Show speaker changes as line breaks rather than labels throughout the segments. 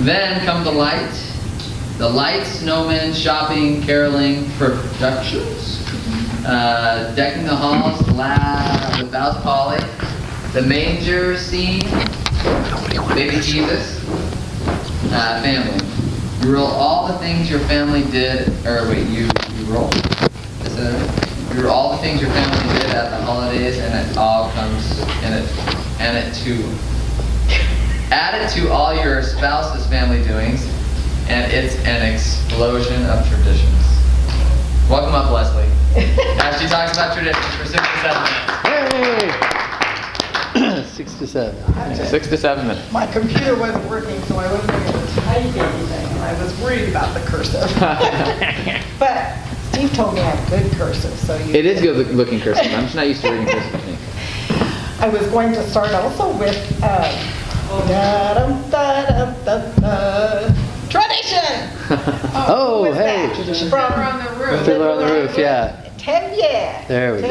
Then come the lights, snowmen, shopping, caroling, productions, decking the halls, with boughs of holly, the manger scene, baby Jesus, family. You roll all the things your family did, you roll? Is that right? You roll all the things your family did at the holidays, and it all comes in it, and it too. Add it to all your spouse's family doings, and it's an explosion of traditions. Welcome up, Leslie. As she talks about traditions for 6 to 7 minutes.
Hey! 6 to 7.
6 to 7 minutes.
My computer wasn't working, so I wasn't able to type anything, and I was worried about the cursive. But Steve told me I have good cursive, so you...
It is good looking cursive. I'm just not used to reading cursive.
I was going to start also with tradition.
Oh,
who is
hey,
that?
tradition.
From
Fiddler on the Roof, yeah.
Tevye.
There we go.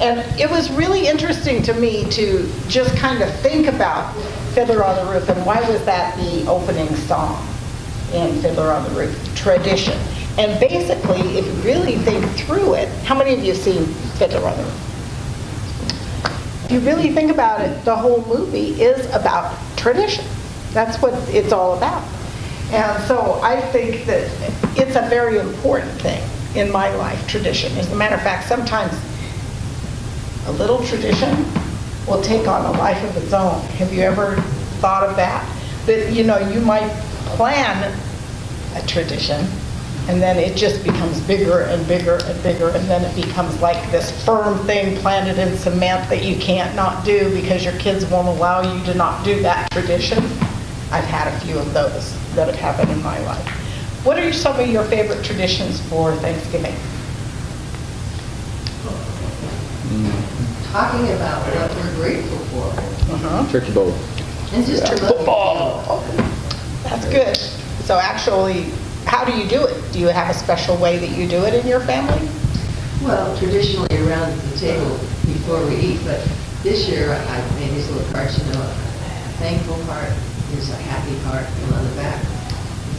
And it was really interesting to me to just kind of think about Fiddler on the Roof, and why was that the opening song in Fiddler on the Roof? Tradition. And basically, if you really think through it, how many of you have seen Fiddler on the Roof? If you really think about it, the whole movie is about tradition. That's what it's all about. And so I think that it's a very important thing in my life, tradition. As a matter of fact, sometimes a little tradition will take on a life of its own. Have you ever thought of that? That, you might plan a tradition, and then it just becomes bigger and bigger and bigger, and then it becomes like this firm thing planted in cement that you can't not do because your kids won't allow you to not do that tradition. I've had a few of those that have happened in my life. What are some of your favorite traditions for Thanksgiving?
Talking about what we're grateful for.
Turkey bowl.
And just to look.
That's good. So actually, how do you do it? Do you have a special way that you do it in your family?
Well, traditionally around the table before we eat, but this year I made these little cards, a thankful heart is a happy heart, and on the back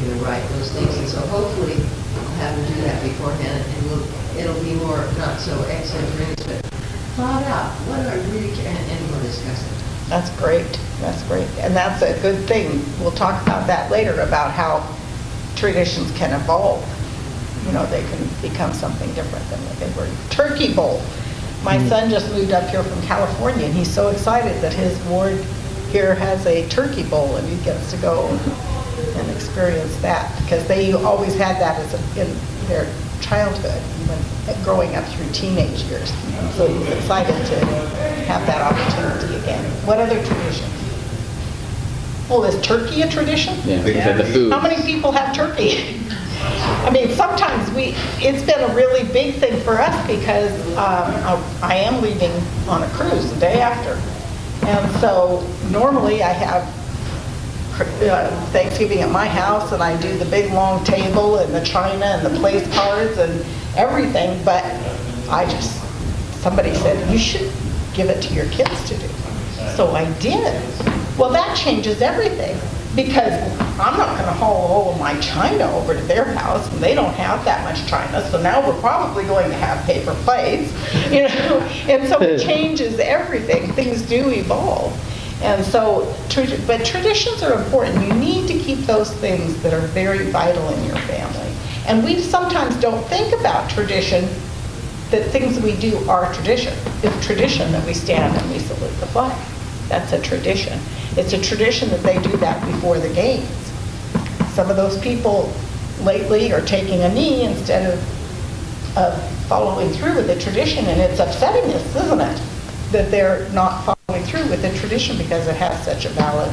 you're going to write those things. And so hopefully I'll have them do that beforehand, and it'll be more not so extemporaneous, but thought out. What do I really care? And we'll discuss it.
That's great. That's great. And that's a good thing. We'll talk about that later, about how traditions can evolve. They can become something different than what they were. Turkey bowl. My son just moved up here from California, and he's so excited that his ward here has a turkey bowl, and he gets to go and experience that, because they always had that in their childhood, when growing up through teenage years. So he's excited to have that opportunity again. What other traditions? Oh, is turkey a tradition?
Yeah, we had the food.
How many people have turkey? I mean, sometimes it's been a really big thing for us, because I am leaving on a cruise the day after. And so normally I have Thanksgiving at my house, and I do the big long table and the china and the place cards and everything, but somebody said, you should give it to your kids to do. So I did. Well, that changes everything, because I'm not going to haul all of my china over to their house, and they don't have that much china, so now we're probably going to have paper plates, and so it changes everything. Things do evolve. And so, but traditions are important. You need to keep those things that are very vital in your family. And we sometimes don't think about tradition, that things we do are tradition. It's tradition that we stand and we salute the flag. That's a tradition. It's a tradition that they do that before the games. Some of those people lately are taking a knee instead of following through with the tradition, and it's upsetting us, isn't it, that they're not following through with the tradition because it has such a valid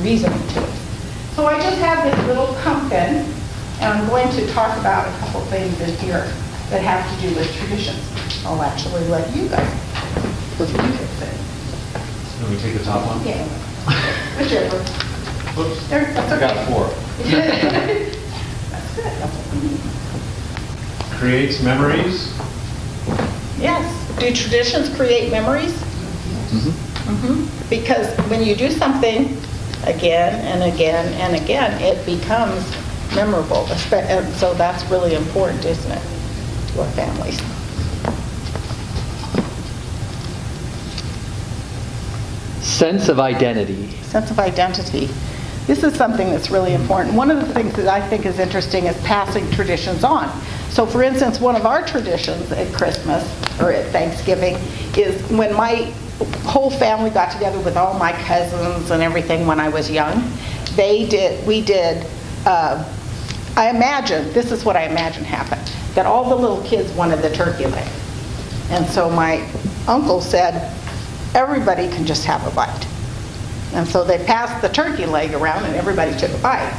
reasoning to it. So I just have this little pumpkin, and I'm going to talk about a couple things in here that have to do with traditions. I'll actually let you guys fix it.
Can we take the top one?
Yeah. Whichever.
Oops.
There, that's
I
okay.
got 4.
That's good. That's what we need.
Creates memories.
Yes. Do traditions create memories? Because when you do something again and again and again, it becomes memorable. And so that's really important, isn't it, to our families?
Sense of identity.
Sense of identity. This is something that's really important. One of the things that I think is interesting is passing traditions on. So for instance, one of our traditions at Christmas or at Thanksgiving is when my whole family got together with all my cousins and everything when I was young, I imagine, this is what I imagine happened, that all the little kids wanted the turkey leg. And so my uncle said, everybody can just have a bite. And so they passed the turkey leg around and everybody took a bite.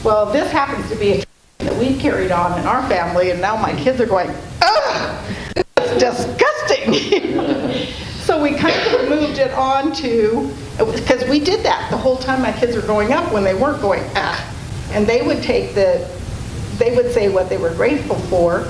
Well, this happens to be a tradition that we've carried on in our family, and now my kids are going, ugh, it's disgusting. So we kind of moved it on to, because we did that the whole time my kids were growing up when they weren't going, ah. And they would say what they were grateful for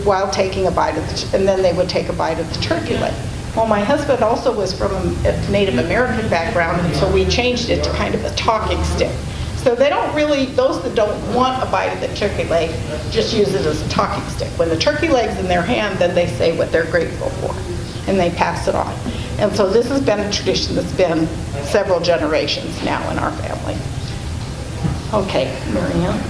while taking a bite of and then they would take a bite of the turkey leg. Well, my husband also was from a Native American background, and so we changed it to kind of a talking stick. So they don't really, those that don't want a bite of the turkey leg, just use it as a talking stick. When the turkey leg's in their hand, then they say what they're grateful for, and they pass it on. And so this has been a tradition that's been several generations now in our family. Okay, Marianne.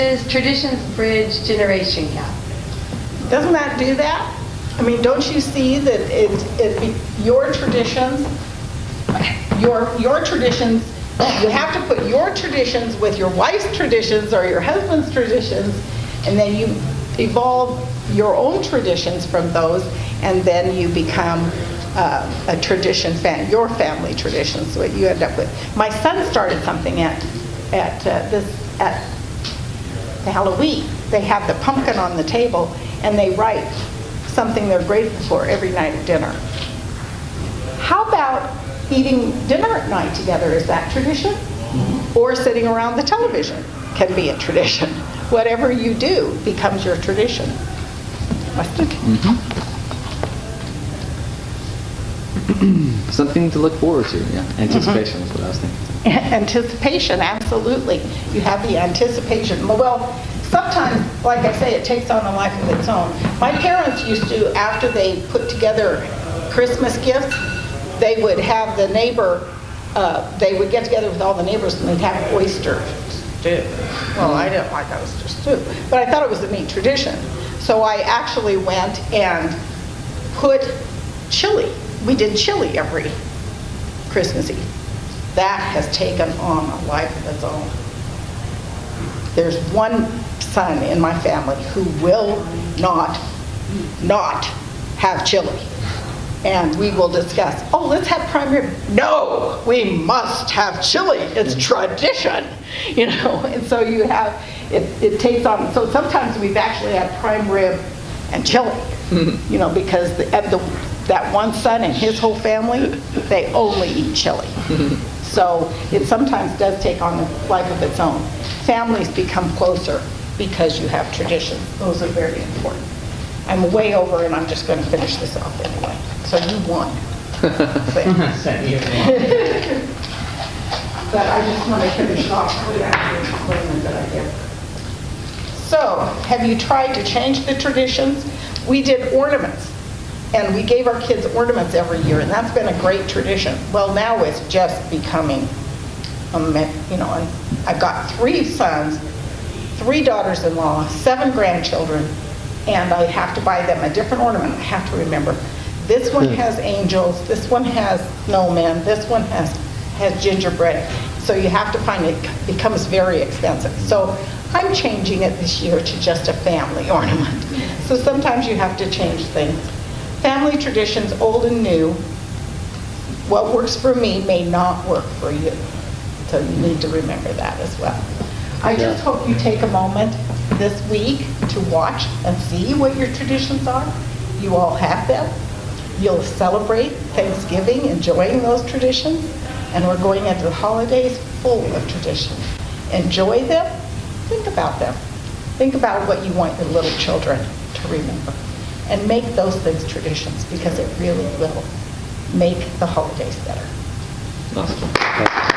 Traditions bridge generation gap.
Doesn't that do that? I mean, don't you see that your traditions, you have to put your traditions with your wife's traditions or your husband's traditions, and then you evolve your own traditions from those, and then you become a tradition fan, your family traditions, what you end up with. My son started something at Halloween. They have the pumpkin on the table, and they write something they're grateful for every night at dinner. How about eating dinner at night together? Is that tradition? Or sitting around the television can be a tradition. Whatever you do becomes your tradition. Weston?
Something to look forward to, yeah. Anticipation is what I was thinking.
Anticipation, absolutely. You have the anticipation. Well, sometimes, like I say, it takes on a life of its own. My parents used to, after they put together Christmas gifts, they would have the neighbor, they would get together with all the neighbors and they'd have oyster stew. Well, I didn't like oyster stew, but I thought it was a neat tradition. So I actually went and put chili. We did chili every Christmas Eve. That has taken on a life of its own. There's one son in my family who will not have chili. And we will discuss, oh, let's have prime rib. No, we must have chili. It's tradition, And so you have, it takes on, so sometimes we've actually had prime rib and chili, because that one son and his whole family, they only eat chili. So it sometimes does take on a life of its own. Families become closer because you have traditions. Those are very important. I'm way over and I'm just going to finish this off anyway. So you won. But I just want to finish off with actually explaining that I did. So, have you tried to change the traditions? We did ornaments. And we gave our kids ornaments every year, and that's been a great tradition. Well, now it's just becoming, and I've got 3 sons, 3 daughters-in-law, 7 grandchildren, and I have to buy them a different ornament. I have to remember. This one has angels, this one has snowmen, this one has gingerbread. So you have to find it becomes very expensive. So I'm changing it this year to just a family ornament. So sometimes you have to change things. Family traditions, old and new, what works for me may not work for you. So you need to remember that as well. I just hope you take a moment this week to watch and see what your traditions are. You all have them. You'll celebrate Thanksgiving, enjoying those traditions, and we're going into the holidays full of traditions. Enjoy them. Think about them. Think about what you want your little children to remember. and make those things traditions, because it really will make the holidays better.
Awesome.